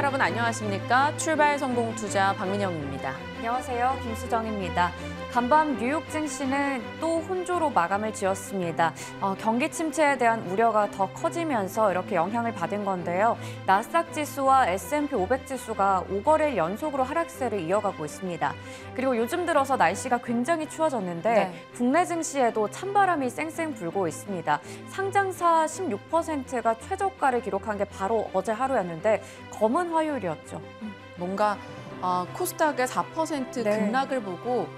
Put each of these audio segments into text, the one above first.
여러분 안녕하십니까? 출발 성공 투자 박민영입니다. 안녕하세요. 김수정입니다. 간밤 뉴욕 증시는 또 혼조로 마감을 지었습니다. 경기 침체에 대한 우려가 더 커지면서 이렇게 영향을 받은 건데요. 나스닥 지수와 S&P 500 지수가 5거래일 연속으로 하락세를 이어가고 있습니다. 그리고 요즘 들어서 날씨가 굉장히 추워졌는데 국내 증시에도 찬바람이 쌩쌩 불고 있습니다. 상장사 16%가 최저가를 기록한 게 바로 어제 하루였는데 검은 화요일이었죠. 뭔가 코스닥의 4% 급락을 보고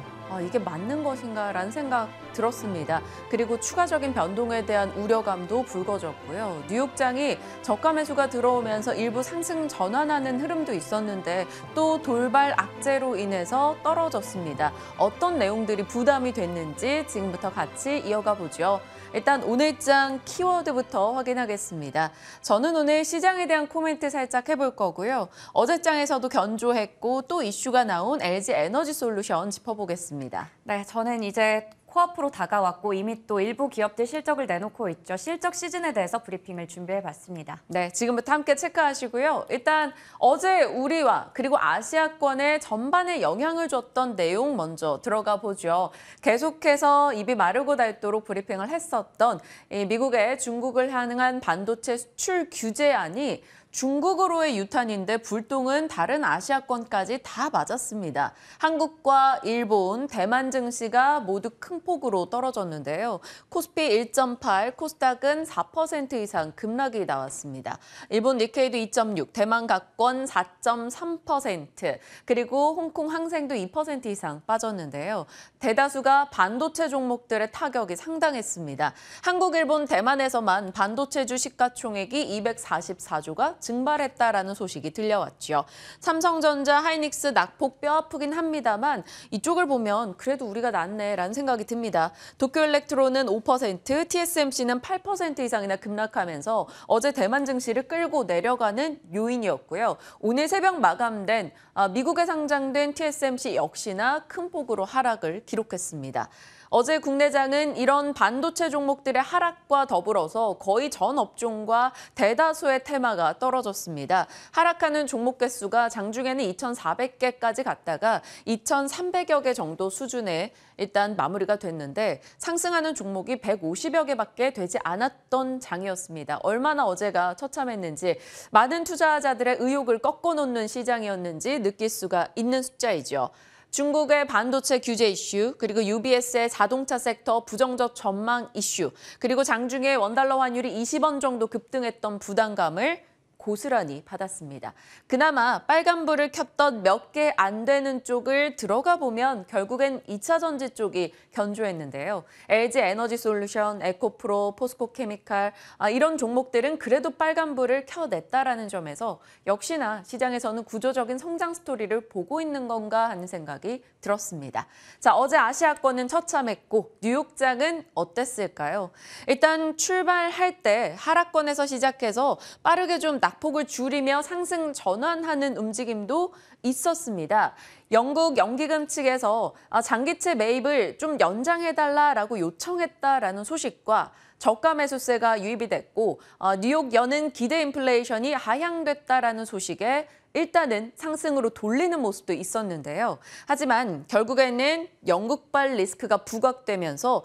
이게 맞는 것인가라는 생각 들었습니다. 그리고 추가적인 변동에 대한 우려감도 불거졌고요. 뉴욕장이 저가 매수가 들어오면서 일부 상승 전환하는 흐름도 있었는데 또 돌발 악재로 인해서 떨어졌습니다. 어떤 내용들이 부담이 됐는지 지금부터 같이 이어가 보죠. 일단 오늘장 키워드부터 확인하겠습니다. 저는 오늘 시장에 대한 코멘트 살짝 해볼 거고요. 어제장에서도 견조했고 또 이슈가 나온 LG 에너지 솔루션 짚어보겠습니다. 네, 저는 이제 코앞으로 다가왔고 이미 또 일부 기업들 실적을 내놓고 있죠. 실적 시즌에 대해서 브리핑을 준비해봤습니다. 네, 지금부터 함께 체크하시고요. 일단 어제 우리와 그리고 아시아권의 전반에 영향을 줬던 내용 먼저 들어가 보죠. 계속해서 입이 마르고 닳도록 브리핑을 했었던 미국의 중국을 향한 반도체 수출 규제안이 중국으로의 유탄인데 불똥은 다른 아시아권까지 다 맞았습니다. 한국과 일본, 대만 증시가 모두 큰 폭으로 떨어졌는데요. 코스피 1.8, 코스닥은 4% 이상 급락이 나왔습니다. 일본 니케이도 2.6, 대만 각권 4.3%, 그리고 홍콩 항생도 2% 이상 빠졌는데요. 대다수가 반도체 종목들의 타격이 상당했습니다. 한국, 일본, 대만에서만 반도체주 시가총액이 244조가 증발했다라는 소식이 들려왔죠. 삼성전자, 하이닉스 낙폭 뼈아프긴 합니다만 이쪽을 보면 그래도 우리가 낫네라는 생각이 듭니다. 도쿄일렉트론은 5%, TSMC는 8% 이상이나 급락하면서 어제 대만 증시를 끌고 내려가는 요인이었고요. 오늘 새벽 마감된 미국에 상장된 TSMC 역시나 큰 폭으로 하락을 기록했습니다. 어제 국내장은 이런 반도체 종목들의 하락과 더불어서 거의 전 업종과 대다수의 테마가 떨어졌습니다. 하락하는 종목 개수가 장중에는 2,400개까지 갔다가 2,300여 개 정도 수준에 일단 마무리가 됐는데 상승하는 종목이 150여 개밖에 되지 않았던 장이었습니다. 얼마나 어제가 처참했는지 많은 투자자들의 의욕을 꺾어놓는 시장이었는지 느낄 수가 있는 숫자이죠. 중국의 반도체 규제 이슈, 그리고 UBS의 자동차 섹터 부정적 전망 이슈, 그리고 장중에 원달러 환율이 20원 정도 급등했던 부담감을 고스란히 받았습니다. 그나마 빨간불을 켰던 몇 개 안 되는 쪽을 들어가 보면 결국엔 2차 전지 쪽이 견조했는데요. LG 에너지 솔루션, 에코프로, 포스코케미칼 이런 종목들은 그래도 빨간불을 켜냈다라는 점에서 역시나 시장에서는 구조적인 성장 스토리를 보고 있는 건가 하는 생각이 들었습니다. 자, 어제 아시아권은 처참했고 뉴욕장은 어땠을까요? 일단 출발할 때 하락권에서 시작해서 빠르게 좀 낙폭을 줄이며 상승 전환하는 움직임도 있었습니다. 영국 연기금 측에서 장기채 매입을 좀 연장해달라라고 요청했다라는 소식과 저가 매수세가 유입이 됐고 뉴욕 연은 기대 인플레이션이 하향됐다라는 소식에 일단은 상승으로 돌리는 모습도 있었는데요. 하지만 결국에는 영국발 리스크가 부각되면서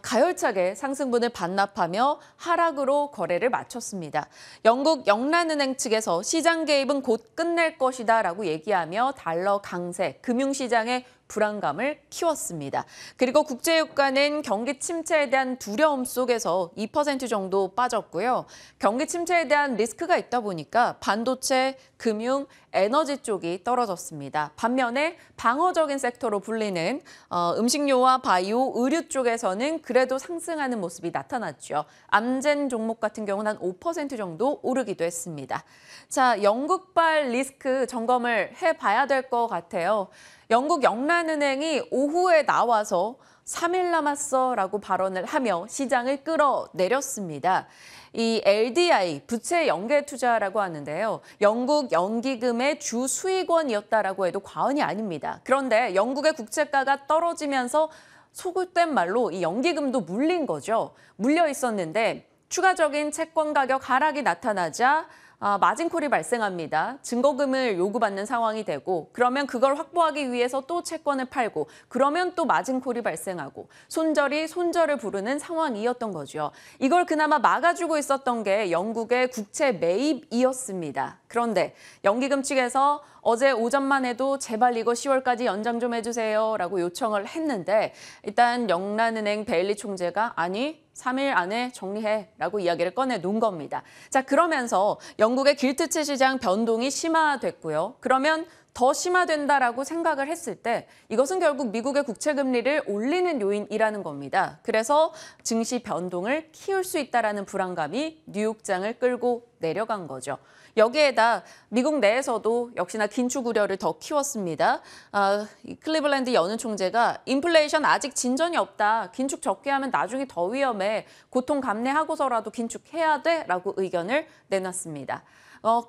가열차게 상승분을 반납하며 하락으로 거래를 마쳤습니다. 영국 영란은행 측에서 시장 개입은 곧 끝낼 것이다라고 얘기하며 달러 강세, 금융시장의 불안감을 키웠습니다. 그리고 국제유가는 경기 침체에 대한 두려움 속에서 2% 정도 빠졌고요. 경기 침체에 대한 리스크가 있다 보니까 반도체, 금융, 에너지 쪽이 떨어졌습니다. 반면에 방어적인 섹터로 불리는 음식료와 바이오, 의류 쪽에서는 그래도 상승하는 모습이 나타났죠. 암젠 종목 같은 경우는 한 5% 정도 오르기도 했습니다. 자, 영국발 리스크 점검을 해봐야 될 것 같아요. 영국 영란은행이 오후에 나와서 3일 남았어라고 발언을 하며 시장을 끌어내렸습니다. 이 LDI, 부채 연계 투자라고 하는데요. 영국 연기금의 주 수익원이었다라고 해도 과언이 아닙니다. 그런데 영국의 국채가가 떨어지면서 속된 말로 이 연기금도 물린 거죠. 물려 있었는데 추가적인 채권 가격 하락이 나타나자 마진콜이 발생합니다. 증거금을 요구받는 상황이 되고 그러면 그걸 확보하기 위해서 또 채권을 팔고 그러면 또 마진콜이 발생하고 손절이 손절을 부르는 상황이었던 거죠. 이걸 그나마 막아주고 있었던 게 영국의 국채 매입이었습니다. 그런데 연기금 측에서 어제 오전만 해도 제발 이거 10월까지 연장 좀 해주세요 라고 요청을 했는데 일단 영란은행 베일리 총재가 아니 3일 안에 정리해 라고 이야기를 꺼내놓은 겁니다. 자, 그러면서 영국의 길트채 시장 변동이 심화됐고요. 그러면 더 심화된다라고 생각을 했을 때 이것은 결국 미국의 국채 금리를 올리는 요인이라는 겁니다. 그래서 증시 변동을 키울 수 있다라는 불안감이 뉴욕장을 끌고 내려간 거죠. 여기에다 미국 내에서도 역시나 긴축 우려를 더 키웠습니다. 클리블랜드 여는 총재가 인플레이션 아직 진전이 없다. 긴축 적게 하면 나중에 더 위험해. 고통 감내하고서라도 긴축해야 돼. 라고 의견을 내놨습니다.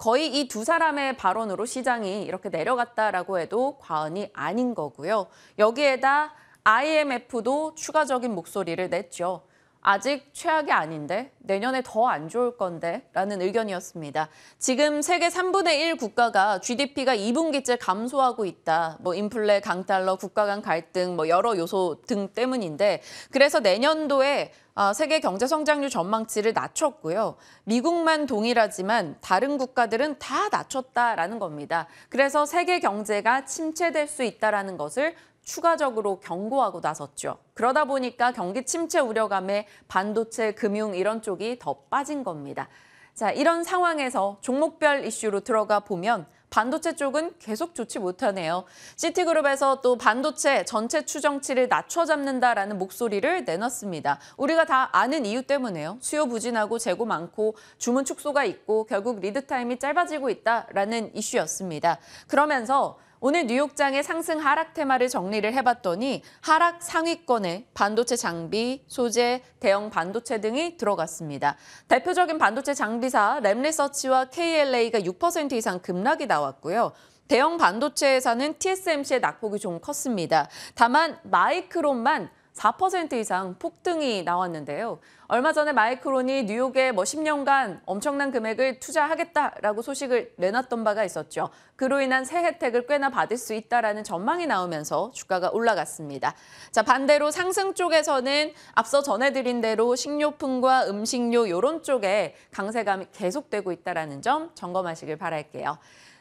거의 이 두 사람의 발언으로 시장이 이렇게 내려갔다라고 해도 과언이 아닌 거고요. 여기에다 IMF도 추가적인 목소리를 냈죠. 아직 최악이 아닌데 내년에 더 안 좋을 건데 라는 의견이었습니다. 지금 세계 3분의 1 국가가 GDP가 2분기째 감소하고 있다. 인플레, 강달러, 국가 간 갈등, 여러 요소 등 때문인데 그래서 내년도에 세계 경제 성장률 전망치를 낮췄고요. 미국만 동일하지만 다른 국가들은 다 낮췄다라는 겁니다. 그래서 세계 경제가 침체될 수 있다라는 것을 추가적으로 경고하고 나섰죠. 그러다 보니까 경기 침체 우려감에 반도체, 금융 이런 쪽이 더 빠진 겁니다. 자, 이런 상황에서 종목별 이슈로 들어가 보면 반도체 쪽은 계속 좋지 못하네요. 시티그룹에서 또 반도체 전체 추정치를 낮춰 잡는다라는 목소리를 내놨습니다. 우리가 다 아는 이유 때문에요. 수요 부진하고 재고 많고 주문 축소가 있고 결국 리드 타임이 짧아지고 있다라는 이슈였습니다. 그러면서 오늘 뉴욕장의 상승 하락 테마를 정리를 해봤더니 하락 상위권에 반도체 장비, 소재, 대형 반도체 등이 들어갔습니다. 대표적인 반도체 장비사 램리서치와 KLA가 6% 이상 급락이 나왔고요. 대형 반도체 회사는 TSMC의 낙폭이 좀 컸습니다. 다만 마이크론만 4% 이상 폭등이 나왔는데요. 얼마 전에 마이크론이 뉴욕에 10년간 엄청난 금액을 투자하겠다라고 소식을 내놨던 바가 있었죠. 그로 인한 새 혜택을 꽤나 받을 수 있다라는 전망이 나오면서 주가가 올라갔습니다. 자, 반대로 상승 쪽에서는 앞서 전해드린 대로 식료품과 음식료 이런 쪽에 강세감이 계속되고 있다라는 점 점검하시길 바랄게요.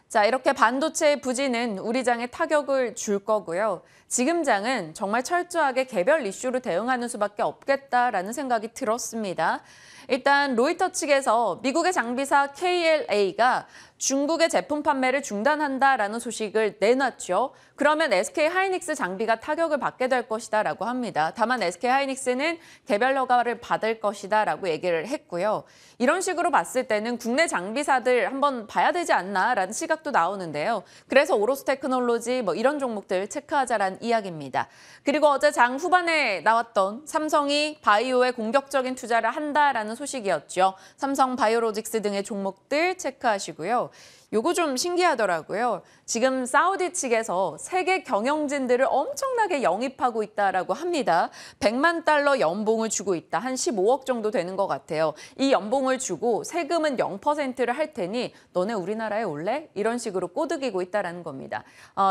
자, 이렇게 반도체의 부진은 우리 장에 타격을 줄 거고요. 지금 장은 정말 철저하게 개별 이슈로 대응하는 수밖에 없겠다라는 생각이 들었습니다. 일단 로이터 측에서 미국의 장비사 KLA가 중국의 제품 판매를 중단한다라는 소식을 내놨죠. 그러면 SK하이닉스 장비가 타격을 받게 될 것이다라고 합니다. 다만 SK하이닉스는 개별 허가를 받을 것이다라고 얘기를 했고요. 이런 식으로 봤을 때는 국내 장비사들 한번 봐야 되지 않나라는 시각도 나오는데요. 그래서 오로스 테크놀로지 이런 종목들 체크하자라는 이야기입니다. 그리고 어제 장 후반에 나왔던 삼성이 바이오에 공격적인 투자를 한다라는 소식이었죠. 삼성 바이오로직스 등의 종목들 체크하시고요. 요거 좀 신기하더라고요. 지금 사우디 측에서 세계 경영진들을 엄청나게 영입하고 있다라고 합니다. 100만 달러 연봉을 주고 있다. 한 15억 정도 되는 것 같아요. 이 연봉을 주고 세금은 0%를 할 테니 너네 우리나라에 올래? 이런 식으로 꼬드기고 있다라는 겁니다.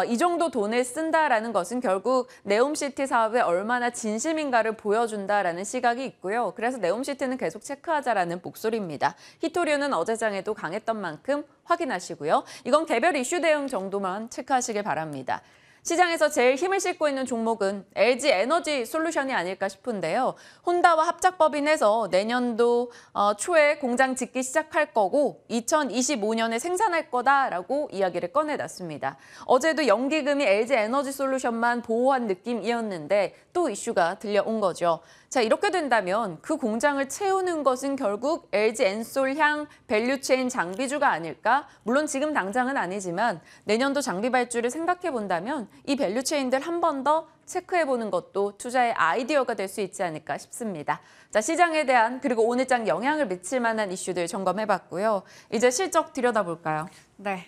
이 정도 돈을 쓴다라는 것은 결국 네옴시티 사업에 얼마나 진심인가를 보여준다라는 시각이 있고요. 그래서 네옴시티는 계속 체크하자라는 목소리입니다. 히토류는 어제장에도 강했던 만큼 확인하시고요. 이건 개별 이슈 대응 정도만 체크하시길 바랍니다. 시장에서 제일 힘을 싣고 있는 종목은 LG 에너지 솔루션이 아닐까 싶은데요. 혼다와 합작법인해서 내년도 초에 공장 짓기 시작할 거고 2025년에 생산할 거다라고 이야기를 꺼내놨습니다. 어제도 연기금이 LG 에너지 솔루션만 보호한 느낌이었는데 또 이슈가 들려온 거죠. 자, 이렇게 된다면 그 공장을 채우는 것은 결국 LG 엔솔향 밸류체인 장비주가 아닐까? 물론 지금 당장은 아니지만 내년도 장비 발주를 생각해 본다면 이 밸류체인들 한 번 더 체크해보는 것도 투자의 아이디어가 될 수 있지 않을까 싶습니다. 자, 시장에 대한 그리고 오늘 장 영향을 미칠 만한 이슈들 점검해봤고요. 이제 실적 들여다볼까요? 네.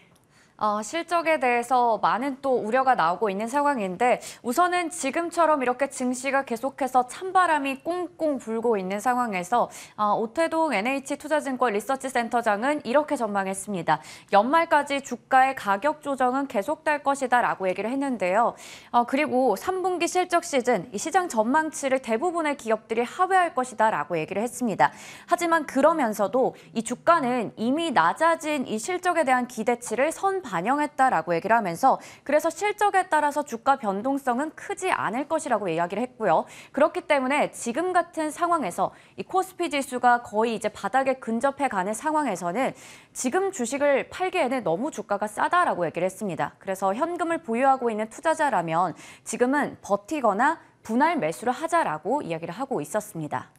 실적에 대해서 많은 또 우려가 나오고 있는 상황인데 우선은 지금처럼 이렇게 증시가 계속해서 찬바람이 꽁꽁 불고 있는 상황에서 오태동 NH투자증권 리서치센터장은 이렇게 전망했습니다. 연말까지 주가의 가격 조정은 계속될 것이다라고 얘기를 했는데요. 그리고 3분기 실적 시즌, 이 시장 전망치를 대부분의 기업들이 하회할 것이다라고 얘기를 했습니다. 하지만 그러면서도 이 주가는 이미 낮아진 이 실적에 대한 기대치를 반영했다라고 얘기를 하면서 그래서 실적에 따라서 주가 변동성은 크지 않을 것이라고 이야기를 했고요. 그렇기 때문에 지금 같은 상황에서 이 코스피 지수가 거의 이제 바닥에 근접해가는 상황에서는 지금 주식을 팔기에는 너무 주가가 싸다라고 얘기를 했습니다. 그래서 현금을 보유하고 있는 투자자라면 지금은 버티거나 분할 매수를 하자라고 이야기를 하고 있었습니다.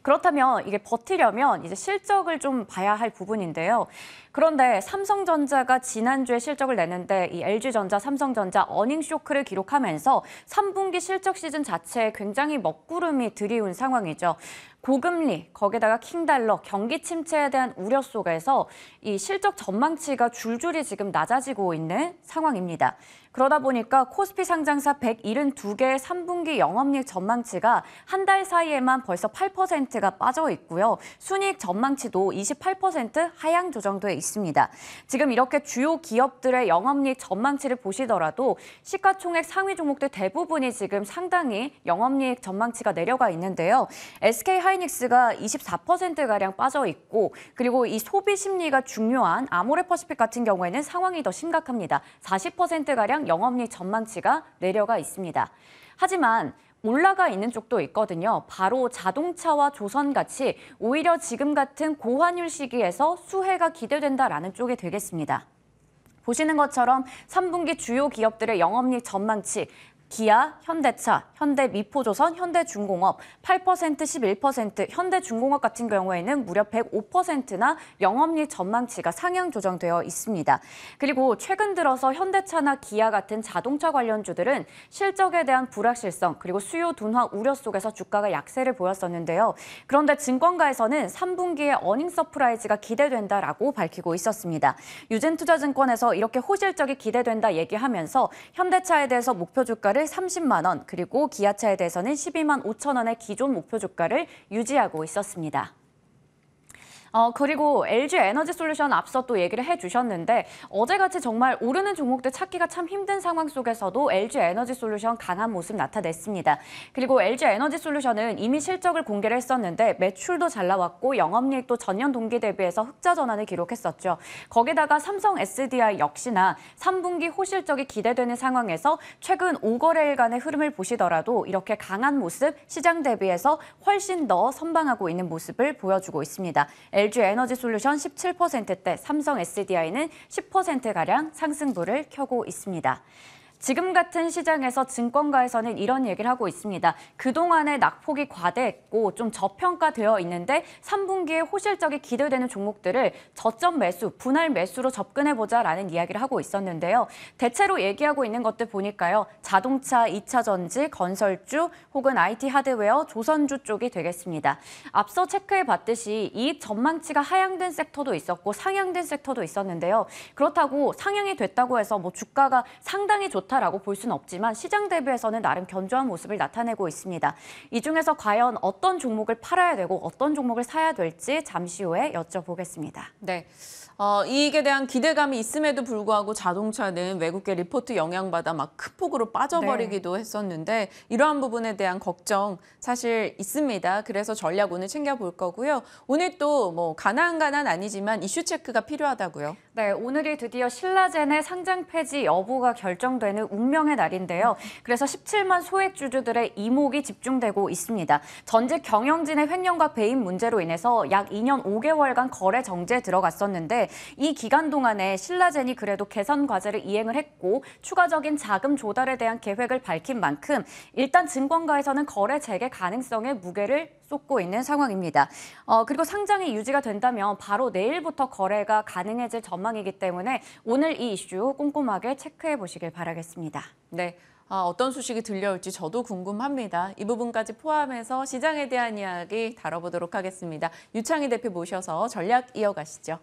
그렇다면 이게 버티려면 이제 실적을 좀 봐야 할 부분인데요. 그런데 삼성전자가 지난주에 실적을 내는데 이 LG전자, 삼성전자 어닝 쇼크를 기록하면서 3분기 실적 시즌 자체에 굉장히 먹구름이 들이운 상황이죠. 고금리, 거기다가 킹달러, 경기 침체에 대한 우려 속에서 이 실적 전망치가 줄줄이 지금 낮아지고 있는 상황입니다. 그러다 보니까 코스피 상장사 172개의 3분기 영업이익 전망치가 한 달 사이에만 벌써 8%가 빠져 있고요. 순이익 전망치도 28% 하향 조정돼 있습니다. 지금 이렇게 주요 기업들의 영업이익 전망치를 보시더라도 시가총액 상위 종목들 대부분이 지금 상당히 영업이익 전망치가 내려가 있는데요. SK하이닉스가 24%가량 빠져 있고 그리고 이 소비 심리가 중요한 아모레퍼시픽 같은 경우에는 상황이 더 심각합니다. 40%가량 영업이익 전망치가 내려가 있습니다. 하지만 올라가 있는 쪽도 있거든요. 바로 자동차와 조선같이 오히려 지금 같은 고환율 시기에서 수혜가 기대된다라는 쪽이 되겠습니다. 보시는 것처럼 3분기 주요 기업들의 영업이익 전망치 기아, 현대차, 현대미포조선, 현대중공업 8%, 11%, 현대중공업 같은 경우에는 무려 105%나 영업이익 전망치가 상향 조정되어 있습니다. 그리고 최근 들어서 현대차나 기아 같은 자동차 관련주들은 실적에 대한 불확실성 그리고 수요 둔화 우려 속에서 주가가 약세를 보였었는데요. 그런데 증권가에서는 3분기에 어닝 서프라이즈가 기대된다라고 밝히고 있었습니다. 유진투자증권에서 이렇게 호실적이 기대된다 얘기하면서 현대차에 대해서 목표 주가를 30만 원, 그리고 기아차에 대해서는 12만 5천 원의 기존 목표 주가를 유지하고 있었습니다. 그리고 LG에너지솔루션 앞서 또 얘기를 해주셨는데 어제같이 정말 오르는 종목들 찾기가 참 힘든 상황 속에서도 LG에너지솔루션 강한 모습 나타냈습니다. 그리고 LG에너지솔루션은 이미 실적을 공개를 했었는데 매출도 잘 나왔고 영업이익도 전년 동기 대비해서 흑자 전환을 기록했었죠. 거기다가 삼성 SDI 역시나 3분기 호실적이 기대되는 상황에서 최근 5거래일간의 흐름을 보시더라도 이렇게 강한 모습 시장 대비해서 훨씬 더 선방하고 있는 모습을 보여주고 있습니다. LG에너지솔루션 17%대, 삼성 SDI는 10%가량 상승부를 켜고 있습니다. 지금 같은 시장에서 증권가에서는 이런 얘기를 하고 있습니다. 그동안의 낙폭이 과대했고 좀 저평가되어 있는데 3분기에 호실적이 기대되는 종목들을 저점 매수, 분할 매수로 접근해보자라는 이야기를 하고 있었는데요. 대체로 얘기하고 있는 것들 보니까요. 자동차, 2차 전지, 건설주 혹은 IT 하드웨어, 조선주 쪽이 되겠습니다. 앞서 체크해봤듯이 이익 전망치가 하향된 섹터도 있었고 상향된 섹터도 있었는데요. 그렇다고 상향이 됐다고 해서 뭐 주가가 상당히 좋다라고 볼 수는 없지만 시장 대비해서는 나름 견조한 모습을 나타내고 있습니다. 이 중에서 과연 어떤 종목을 팔아야 되고 어떤 종목을 사야 될지 잠시 후에 여쭤보겠습니다. 네. 이익에 대한 기대감이 있음에도 불구하고 자동차는 외국계 리포트 영향받아 막 큰 폭으로 빠져버리기도 했었는데 이러한 부분에 대한 걱정 사실 있습니다. 그래서 전략 오늘 챙겨볼 거고요. 오늘 또 뭐 가난 아니지만 이슈 체크가 필요하다고요. 네, 오늘이 드디어 신라젠의 상장 폐지 여부가 결정되는 운명의 날인데요. 그래서 17만 소액주주들의 이목이 집중되고 있습니다. 전직 경영진의 횡령과 배임 문제로 인해서 약 2년 5개월간 거래 정지에 들어갔었는데 이 기간 동안에 신라젠이 그래도 개선 과제를 이행을 했고 추가적인 자금 조달에 대한 계획을 밝힌 만큼 일단 증권가에서는 거래 재개 가능성에 무게를 쏟고 있는 상황입니다. 그리고 상장이 유지가 된다면 바로 내일부터 거래가 가능해질 전망이기 때문에 오늘 이 이슈 꼼꼼하게 체크해 보시길 바라겠습니다. 네. 어떤 소식이 들려올지 저도 궁금합니다. 이 부분까지 포함해서 시장에 대한 이야기 다뤄보도록 하겠습니다. 유창희 대표 모셔서 전략 이어가시죠.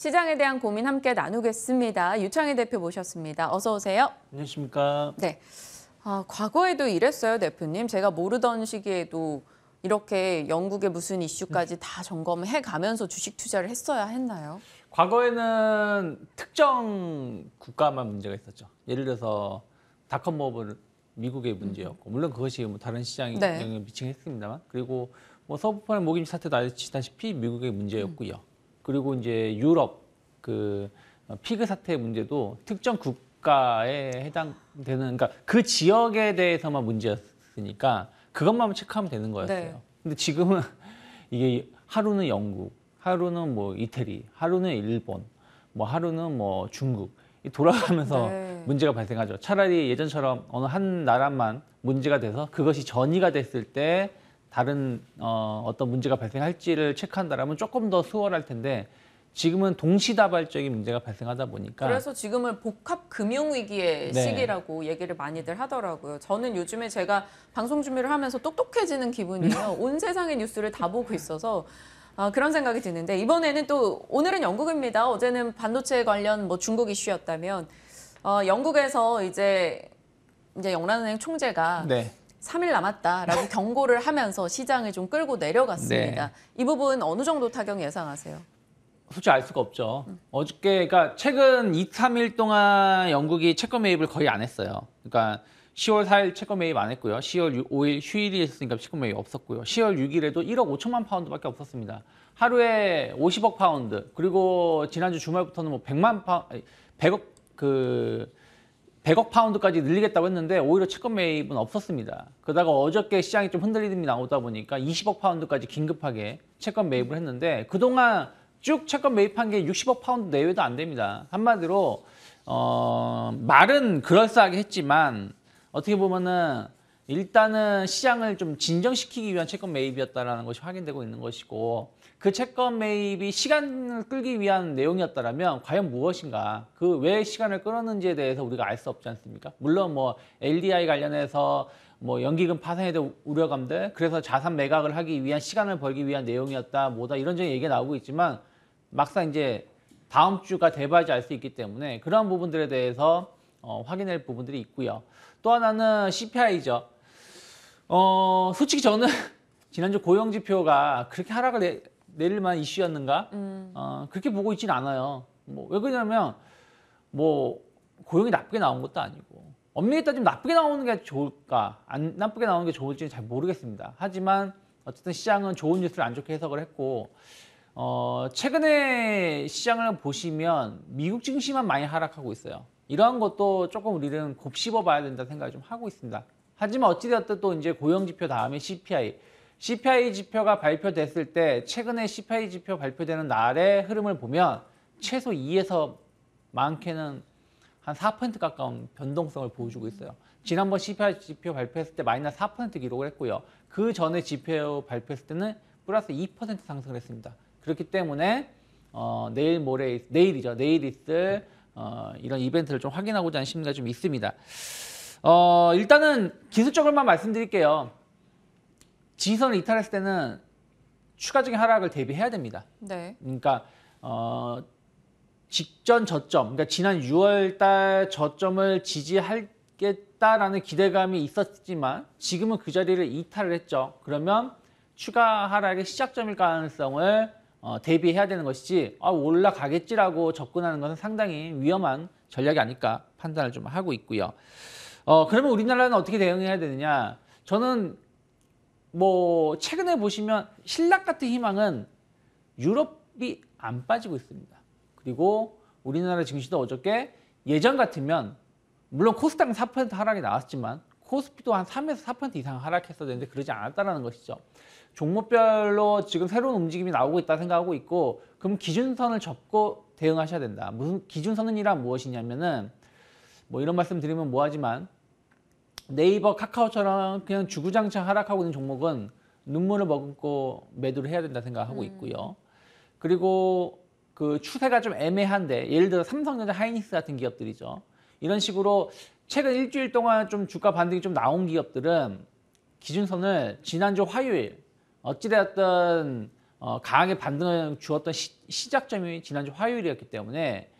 시장에 대한 고민 함께 나누겠습니다. 유창희 대표 모셨습니다. 어서 오세요. 안녕하십니까. 네. 과거에도 이랬어요, 대표님. 제가 모르던 시기에도 이렇게 영국의 무슨 이슈까지 다 점검해 가면서 주식 투자를 했어야 했나요? 과거에는 특정 국가만 문제가 있었죠. 예를 들어서 닷컴버블 미국의 문제였고, 물론 그것이 뭐 다른 시장에 네. 영향을 미치긴 했습니다만, 그리고 뭐 서브프라임 모기지 사태도 아시다시피 미국의 문제였고요. 그리고 이제 유럽 그 피그 사태 문제도 특정 국가에 해당되는, 그러니까 그 지역에 대해서만 문제였으니까 그것만 체크하면 되는 거였어요. 네. 근데 지금은 이게 하루는 영국, 하루는 뭐 이태리, 하루는 일본, 뭐 하루는 뭐 중국 이 돌아가면서 네. 문제가 발생하죠. 차라리 예전처럼 어느 한 나라만 문제가 돼서 그것이 전이가 됐을 때 다른 어떤 문제가 발생할지를 체크한다라면 조금 더 수월할 텐데 지금은 동시다발적인 문제가 발생하다 보니까 그래서 지금을 복합 금융위기의 네. 시기라고 얘기를 많이들 하더라고요. 저는 요즘에 제가 방송 준비를 하면서 똑똑해지는 기분이에요. 온 세상의 뉴스를 다 보고 있어서 그런 생각이 드는데 이번에는 또 오늘은 영국입니다. 어제는 반도체 관련 뭐 중국 이슈였다면 영국에서 이제 영란은행 총재가 네. 3일 남았다라고 경고를 하면서 시장을 좀 끌고 내려갔습니다. 네. 이 부분 어느 정도 타격 예상하세요? 솔직히 알 수가 없죠. 어저께, 그러니까 최근 2, 3일 동안 영국이 채권 매입을 거의 안 했어요. 그러니까 10월 4일 채권 매입 안 했고요. 10월 5일 휴일이 있으니까 채권 매입 없었고요. 10월 6일에도 1억 5천만 파운드밖에 없었습니다. 하루에 50억 파운드, 그리고 지난주 주말부터는 뭐 100억 파운드까지 늘리겠다고 했는데 오히려 채권 매입은 없었습니다. 그러다가 어저께 시장이 좀 흔들림이 나오다 보니까 20억 파운드까지 긴급하게 채권 매입을 했는데 그동안 쭉 채권 매입한 게 60억 파운드 내외도 안 됩니다. 한마디로 말은 그럴싸하게 했지만 어떻게 보면은 일단은 시장을 좀 진정시키기 위한 채권 매입이었다라는 것이 확인되고 있는 것이고, 그 채권 매입이 시간을 끌기 위한 내용이었다라면 과연 무엇인가, 그 왜 시간을 끌었는지에 대해서 우리가 알 수 없지 않습니까? 물론 뭐 LDI 관련해서 뭐 연기금 파산에 대한 우려감들, 그래서 자산 매각을 하기 위한 시간을 벌기 위한 내용이었다, 뭐다 이런저런 얘기가 나오고 있지만 막상 이제 다음 주가 돼봐야지 알 수 있기 때문에 그러한 부분들에 대해서 확인할 부분들이 있고요. 또 하나는 CPI죠. 솔직히 저는 지난주 고용지표가 그렇게 하락을 내릴 만한 이슈였는가? 그렇게 보고 있지는 않아요. 왜 그러냐면 뭐 고용이 나쁘게 나온 것도 아니고, 엄밀히 따지면 나쁘게 나오는 게 좋을까, 안 나쁘게 나오는 게 좋을지는 잘 모르겠습니다. 하지만 어쨌든 시장은 좋은 뉴스를 안 좋게 해석을 했고, 최근에 시장을 보시면 미국 증시만 많이 하락하고 있어요. 이러한 것도 조금 우리는 곱씹어 봐야 된다는 생각을 좀 하고 있습니다. 하지만 어찌되었든 또 이제 고용지표 다음에 CPI 지표가 발표됐을 때 최근에 CPI 지표 발표되는 날의 흐름을 보면 최소 2에서 많게는 한 4% 가까운 변동성을 보여주고 있어요. 지난번 CPI 지표 발표했을 때 마이너스 4% 기록을 했고요. 그 전에 지표 발표했을 때는 플러스 2% 상승을 했습니다. 그렇기 때문에 내일 있을 이런 이벤트를 좀 확인하고자 하는 심리가 좀 있습니다. 일단은 기술적으로만 말씀드릴게요. 지지선을 이탈했을 때는 추가적인 하락을 대비해야 됩니다. 네. 그러니까 직전 저점, 그러니까 지난 6월달 저점을 지지하겠다라는 기대감이 있었지만 지금은 그 자리를 이탈을 했죠. 그러면 추가 하락의 시작점일 가능성을 대비해야 되는 것이지 올라가겠지라고 접근하는 것은 상당히 위험한 전략이 아닐까 판단을 좀 하고 있고요. 그러면 우리나라는 어떻게 대응해야 되느냐? 저는 뭐 최근에 보시면 신락 같은 희망은 유럽이 안 빠지고 있습니다. 그리고 우리나라 증시도 어저께 예전 같으면 물론 코스닥은 4% 하락이 나왔지만 코스피도 한 3에서 4% 이상 하락했어야 되는데 그러지 않았다는 것이죠. 종목별로 지금 새로운 움직임이 나오고 있다 생각하고 있고, 그럼 기준선을 접고 대응하셔야 된다. 무슨 기준선이란 무엇이냐면은 뭐 이런 말씀 드리면 뭐하지만 네이버, 카카오처럼 그냥 주구장창 하락하고 있는 종목은 눈물을 머금고 매도를 해야 된다 생각하고 있고요. 그리고 그 추세가 좀 애매한데 예를 들어 삼성전자, 하이닉스 같은 기업들이죠. 이런 식으로 최근 일주일 동안 좀 주가 반등이 좀 나온 기업들은 기준선을 지난주 화요일 어찌되었든 강하게 반등을 주었던 시작점이 지난주 화요일이었기 때문에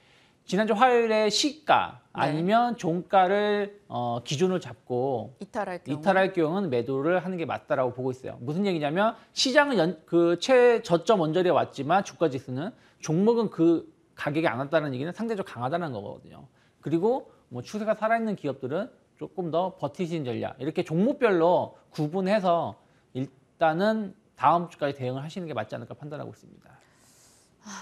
지난주 화요일에 시가 아니면 종가를 기준으로 잡고 이탈할 경우는 매도를 하는 게 맞다라고 보고 있어요. 무슨 얘기냐면 시장은 그 최저점 언저리에 왔지만 주가 지수는 종목은 그 가격이 안 왔다는 얘기는 상대적으로 강하다는 거거든요. 그리고 뭐 추세가 살아있는 기업들은 조금 더 버티신 전략 이렇게 종목별로 구분해서 일단은 다음 주까지 대응을 하시는 게 맞지 않을까 판단하고 있습니다.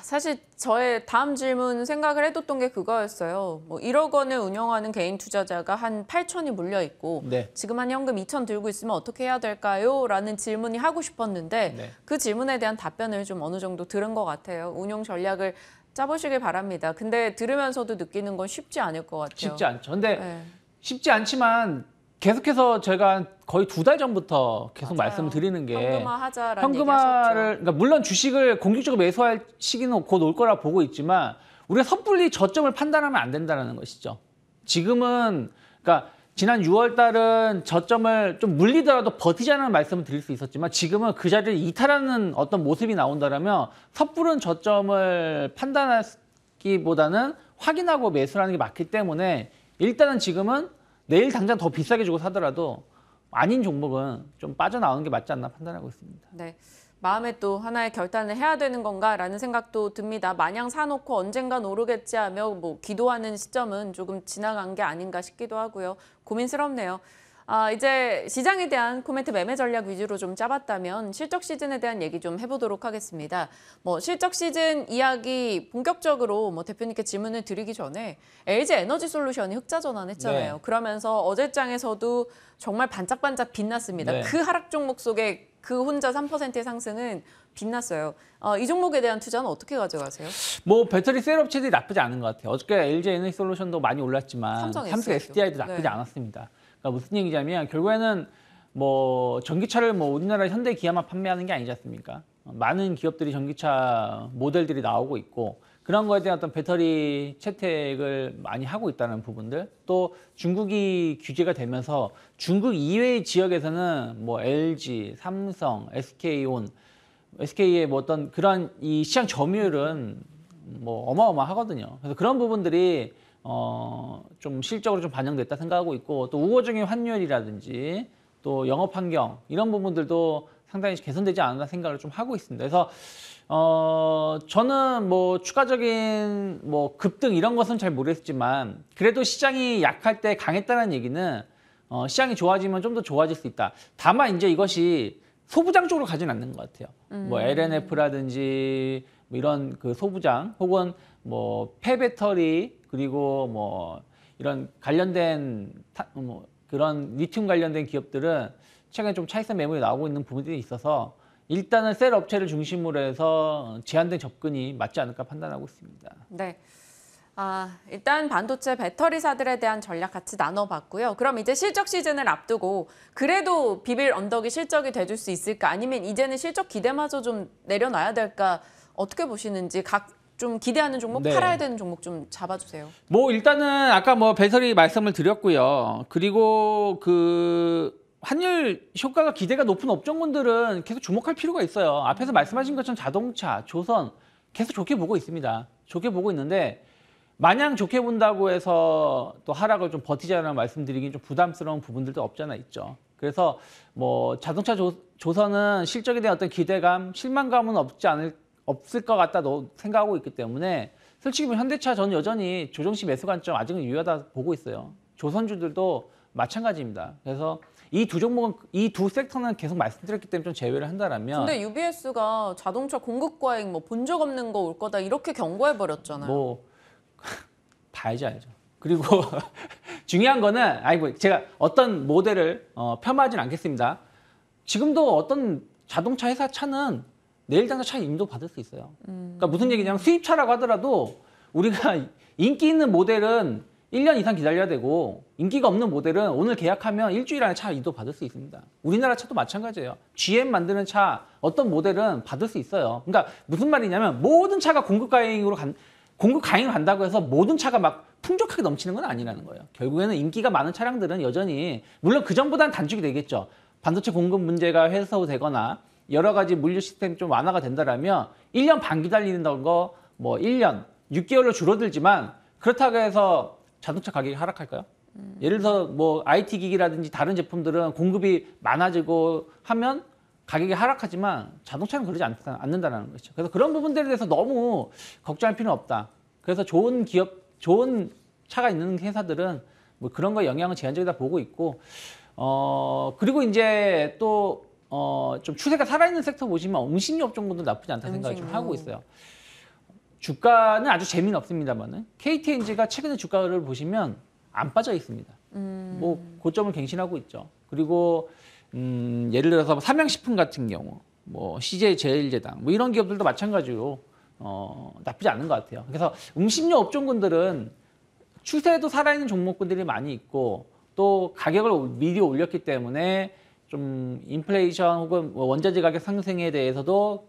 사실 저의 다음 질문 생각을 해뒀던 게 그거였어요. 뭐 1억 원을 운영하는 개인 투자자가 한 8천이 물려 있고 네. 지금 한 현금 2천 들고 있으면 어떻게 해야 될까요? 라는 질문이 하고 싶었는데 네. 그 질문에 대한 답변을 좀 어느 정도 들은 것 같아요. 운용 전략을 짜보시길 바랍니다. 근데 들으면서도 느끼는 건 쉽지 않을 것 같아요. 쉽지 않죠. 근데 네. 쉽지 않지만 계속해서 제가 거의 2달 전부터 계속 맞아요. 말씀을 드리는 게 현금화하자라는 현금화를 얘기하셨죠. 그러니까 물론 주식을 공격적으로 매수할 시기는 곧 올 거라 보고 있지만 우리가 섣불리 저점을 판단하면 안 된다는 것이죠. 지금은 그러니까 지난 6월 달은 저점을 좀 물리더라도 버티자는 말씀을 드릴 수 있었지만 지금은 그 자리를 이탈하는 어떤 모습이 나온다면 섣부른 저점을 판단하기보다는 확인하고 매수하는 게 맞기 때문에 일단은 지금은 내일 당장 더 비싸게 주고 사더라도 아닌 종목은 좀 빠져나오는 게 맞지 않나 판단하고 있습니다. 네. 마음에 또 하나의 결단을 해야 되는 건가라는 생각도 듭니다. 마냥 사놓고 언젠간 오르겠지 하며 뭐 기도하는 시점은 조금 지나간 게 아닌가 싶기도 하고요. 고민스럽네요. 이제 시장에 대한 코멘트 매매 전략 위주로 좀 짜봤다면 실적 시즌에 대한 얘기 좀 해보도록 하겠습니다. 뭐 실적 시즌 이야기 본격적으로 뭐 대표님께 질문을 드리기 전에 LG 에너지 솔루션이 흑자 전환했잖아요. 네. 그러면서 어제장에서도 정말 반짝반짝 빛났습니다. 네. 그 하락 종목 속에 그 혼자 3%의 상승은 빛났어요. 이 종목에 대한 투자는 어떻게 가져가세요? 뭐 배터리 셀 업체들이 나쁘지 않은 것 같아요. 어저께 LG 에너지 솔루션도 많이 올랐지만 삼성 SDI도 나쁘지 네. 않았습니다. 그러니까 무슨 얘기냐면 결국에는 뭐 전기차를 뭐 우리나라 현대 기아만 판매하는 게 아니지 않습니까? 많은 기업들이 전기차 모델들이 나오고 있고 그런 거에 대한 어떤 배터리 채택을 많이 하고 있다는 부분들 또 중국이 규제가 되면서 중국 이외의 지역에서는 뭐 LG, 삼성, SK온, SK의 뭐 어떤 그런 이 시장 점유율은 뭐 어마어마하거든요. 그래서 그런 부분들이 좀 실적으로 좀 반영됐다 생각하고 있고 또 우호적인 환율이라든지 또 영업 환경 이런 부분들도 상당히 개선되지 않았나 생각을 좀 하고 있습니다. 그래서 저는 뭐 추가적인 뭐 급등 이런 것은 잘 모르겠지만 그래도 시장이 약할 때 강했다는 얘기는 시장이 좋아지면 좀 더 좋아질 수 있다. 다만 이제 이것이 소부장 쪽으로 가진 않는 것 같아요. 뭐 LNF라든지 뭐 이런 그 소부장 혹은 뭐 폐배터리 그리고 뭐 이런 관련된 뭐 그런 리튬 관련된 기업들은 최근에 좀 차익선 매물이 나오고 있는 부분들이 있어서 일단은 셀 업체를 중심으로 해서 제한된 접근이 맞지 않을까 판단하고 있습니다. 네. 일단 반도체 배터리사들에 대한 전략 같이 나눠봤고요. 그럼 이제 실적 시즌을 앞두고 그래도 비빌 언덕이 실적이 돼줄 수 있을까? 아니면 이제는 실적 기대마저 좀 내려놔야 될까? 어떻게 보시는지 각 좀 기대하는 종목, 네. 팔아야 되는 종목 좀 잡아주세요. 뭐 일단은 아까 뭐 배터리 말씀을 드렸고요. 그리고 그 환율 효과가 기대가 높은 업종군들은 계속 주목할 필요가 있어요. 앞에서 말씀하신 것처럼 자동차, 조선 계속 좋게 보고 있습니다. 좋게 보고 있는데 마냥 좋게 본다고 해서 또 하락을 좀 버티자라는 말씀드리긴 좀 부담스러운 부분들도 없잖아 있죠. 그래서 뭐 자동차 조선은 실적에 대한 어떤 기대감, 실망감은 없을 것 같다 생각하고 있기 때문에 솔직히 뭐 현대차 저는 여전히 조정시 매수 관점 아직은 유효하다 보고 있어요. 조선주들도 마찬가지입니다. 그래서 이 두 종목은 이 두 섹터는 계속 말씀드렸기 때문에 좀 제외를 한다라면 근데 UBS가 자동차 공급 과잉 뭐 본 적 없는 거 올 거다 이렇게 경고해 버렸잖아요. 뭐 봐야지 알죠. 그리고 중요한 거는 뭐 제가 어떤 모델을 폄하하진 않겠습니다. 지금도 어떤 자동차 회사 차는 내일 당장 차 인도 받을 수 있어요. 그러니까 무슨 얘기냐면 수입차라고 하더라도 우리가 인기 있는 모델은 1년 이상 기다려야 되고 인기가 없는 모델은 오늘 계약하면 일주일 안에 차 인도 받을 수 있습니다. 우리나라 차도 마찬가지예요. GM 만드는 차 어떤 모델은 받을 수 있어요. 그러니까 무슨 말이냐면 모든 차가 공급 가행으로 간다고 해서 모든 차가 막 풍족하게 넘치는 건 아니라는 거예요. 결국에는 인기가 많은 차량들은 여전히 물론 그전보다는 단축이 되겠죠. 반도체 공급 문제가 해소되거나 여러 가지 물류 시스템이 좀 완화가 된다라면 1년 반 기다리는 거 뭐 1년, 6개월로 줄어들지만 그렇다고 해서 자동차 가격이 하락할까요? 예를 들어서 뭐 IT 기기라든지 다른 제품들은 공급이 많아지고 하면 가격이 하락하지만 자동차는 그러지 않는다는 거죠. 그래서 그런 부분들에 대해서 너무 걱정할 필요는 없다. 그래서 좋은 기업, 좋은 차가 있는 회사들은 뭐 그런 거 영향은 제한적이다 보고 있고, 그리고 이제 또 좀 추세가 살아있는 섹터 보시면 음식료 업종군도 나쁘지 않다 생각을 좀 하고 있어요. 주가는 아주 재미는 없습니다만은 KTNG가 최근에 주가를 보시면 안 빠져 있습니다. 뭐 고점을 갱신하고 있죠. 그리고 예를 들어서 삼양식품 같은 경우, 뭐 CJ제일제당 뭐 이런 기업들도 마찬가지로 나쁘지 않은 것 같아요. 그래서 음식료 업종군들은 추세도 살아있는 종목군들이 많이 있고 또 가격을 미리 올렸기 때문에 좀 인플레이션 혹은 원자재 가격 상승에 대해서도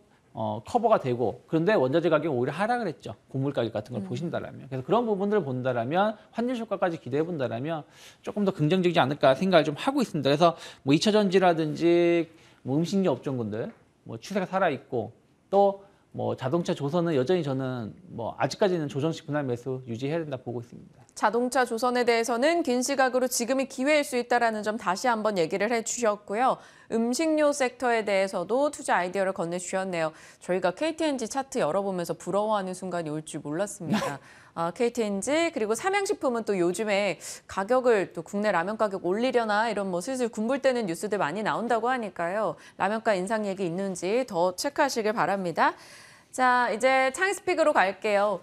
커버가 되고, 그런데 원자재 가격이 오히려 하락을 했죠. 곡물 가격 같은 걸 보신다라면. 그래서 그런 부분들을 본다라면 환율 효과까지 기대해 본다라면 조금 더 긍정적이지 않을까 생각을 좀 하고 있습니다. 그래서 뭐 2차 전지라든지 뭐 음식료 업종군들 뭐 추세가 살아 있고, 또 뭐 자동차 조선은 여전히 저는 뭐 아직까지는 조정식 분할 매수 유지해야 된다 보고 있습니다. 자동차 조선에 대해서는 긴 시각으로 지금이 기회일 수 있다는 점 다시 한번 얘기를 해주셨고요. 음식료 섹터에 대해서도 투자 아이디어를 건네주셨네요. 저희가 KTNG 차트 열어보면서 부러워하는 순간이 올 줄 몰랐습니다. KTNG 그리고 삼양식품은 또 요즘에 가격을 또 국내 라면 가격 올리려나 이런 뭐 슬슬 군불대는 뉴스들 많이 나온다고 하니까요. 라면가 인상 얘기 있는지 더 체크하시길 바랍니다. 자, 이제 창의스픽으로 갈게요.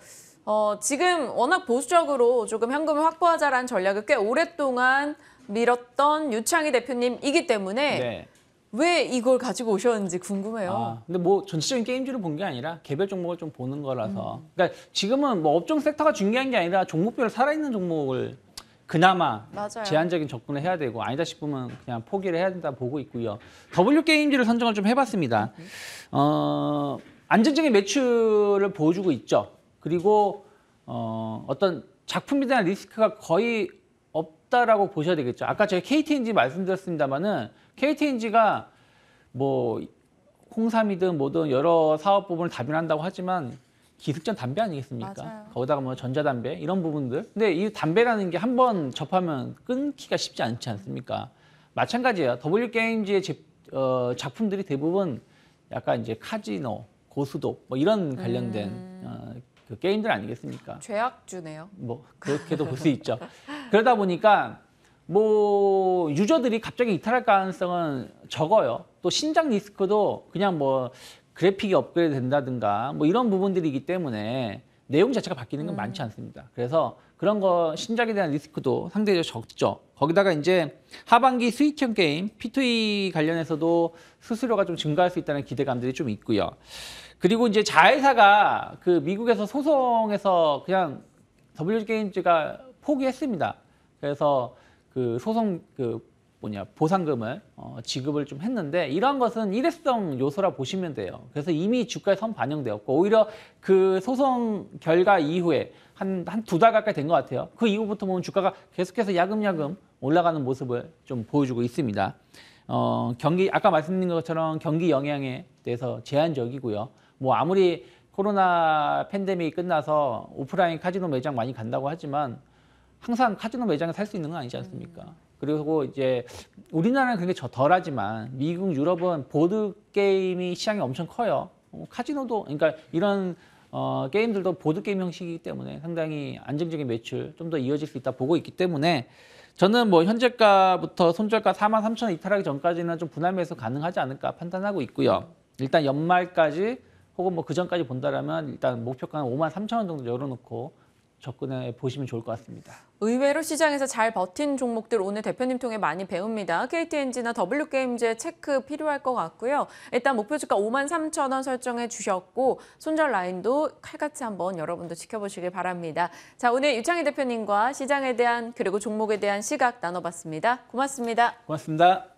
지금 워낙 보수적으로 조금 현금을 확보하자라는 전략을 꽤 오랫동안 밀었던 유창희 대표님이기 때문에 네. 왜 이걸 가지고 오셨는지 궁금해요. 근데 뭐 전체적인 게임주를 본 게 아니라 개별 종목을 좀 보는 거라서. 그러니까 지금은 뭐 업종 섹터가 중요한 게 아니라 종목별로 살아있는 종목을 그나마 맞아요. 제한적인 접근을 해야 되고, 아니다 싶으면 그냥 포기를 해야 된다 보고 있고요. W 게임즈를 선정을 좀 해봤습니다. 안정적인 매출을 보여주고 있죠. 그리고 어떤 작품에 대한 리스크가 거의 없다라고 보셔야 되겠죠. 아까 제가 KTNG 말씀드렸습니다만은 KTNG가 뭐 홍삼이든 뭐든 여러 사업 부분을 다변한다고 하지만 기승전 담배 아니겠습니까? 맞아요. 거기다가 뭐 전자담배 이런 부분들. 근데 이 담배라는 게 한 번 접하면 끊기가 쉽지 않지 않습니까? 마찬가지예요. W 게임즈의 작품들이 대부분 약간 이제 카지노, 고수도 뭐 이런 관련된 그 게임들 아니겠습니까? 죄악주네요. 뭐 그렇게도 볼 수 있죠. 그러다 보니까 뭐 유저들이 갑자기 이탈할 가능성은 적어요. 또 신작 리스크도 그냥 뭐 그래픽이 업그레이드 된다든가 뭐 이런 부분들이기 때문에 내용 자체가 바뀌는 건 많지 않습니다. 그래서 그런 거 신작에 대한 리스크도 상대적으로 적죠. 거기다가 이제 하반기 수익형 게임 P2E 관련해서도 수수료가 좀 증가할 수 있다는 기대감들이 좀 있고요. 그리고 이제 자회사가 그 미국에서 소송에서 그냥 WG게임즈가 포기했습니다. 그래서 그 소송 보상금을 지급을 좀 했는데, 이러한 것은 일회성 요소라 보시면 돼요. 그래서 이미 주가에 선 반영되었고, 오히려 그 소송 결과 이후에 한 두 달 가까이 된 것 같아요. 그 이후부터 보면 주가가 계속해서 야금야금 올라가는 모습을 좀 보여주고 있습니다. 경기, 아까 말씀드린 것처럼 경기 영향에 대해서 제한적이고요. 뭐 아무리 코로나 팬데믹이 끝나서 오프라인 카지노 매장 많이 간다고 하지만 항상 카지노 매장에 살 수 있는 건 아니지 않습니까? 그리고 이제 우리나라는 그게 덜하지만 미국, 유럽은 보드 게임이 시장이 엄청 커요. 카지노도, 그러니까 이런 게임들도 보드 게임 형식이기 때문에 상당히 안정적인 매출 좀 더 이어질 수 있다 보고 있기 때문에, 저는 뭐 현재가부터 손절가 43,000원 이탈하기 전까지는 좀 분할 매수 가능하지 않을까 판단하고 있고요. 일단 연말까지 혹은 뭐 그 전까지 본다라면 일단 목표가는 53,000원 정도 열어놓고 접근해 보시면 좋을 것 같습니다. 의외로 시장에서 잘 버틴 종목들 오늘 대표님 통해 많이 배웁니다. KTNG나 W게임즈의 체크 필요할 것 같고요. 일단 목표 주가 53,000원 설정해 주셨고 손절 라인도 칼같이 한번 여러분도 지켜보시길 바랍니다. 자, 오늘 유창희 대표님과 시장에 대한 그리고 종목에 대한 시각 나눠봤습니다. 고맙습니다. 고맙습니다.